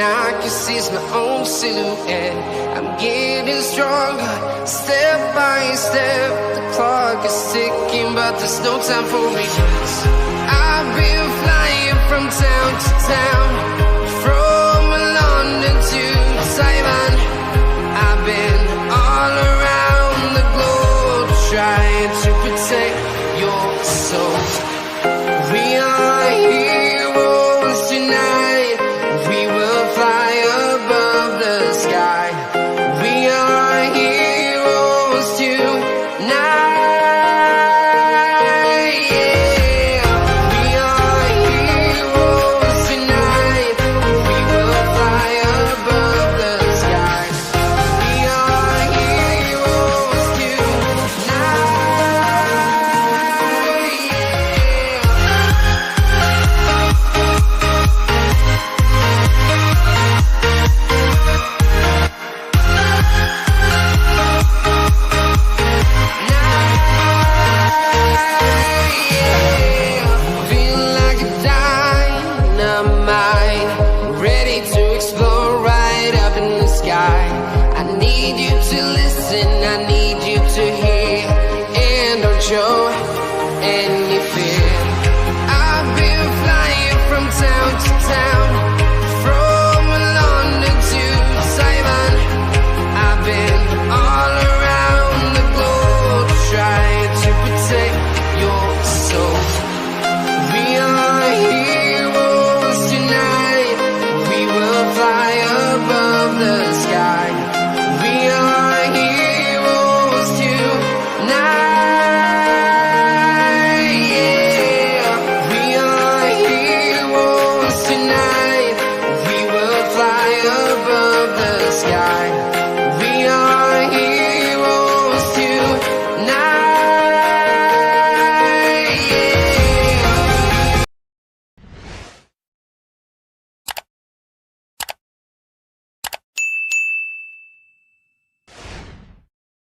I can see my own silhouette. I'm getting stronger, step by step. The clock is ticking, but there's no time for me. I've been flying from town to town, from London to Taiwan. I've been all around the globe, trying to protect your soul. We are heroes tonight. We will fly above the sky. We are heroes tonight. Yeah. We are heroes tonight. We will fly above the sky. We are heroes tonight. Feel like a dynamite, ready to explode right up in the sky. I need you to listen, I need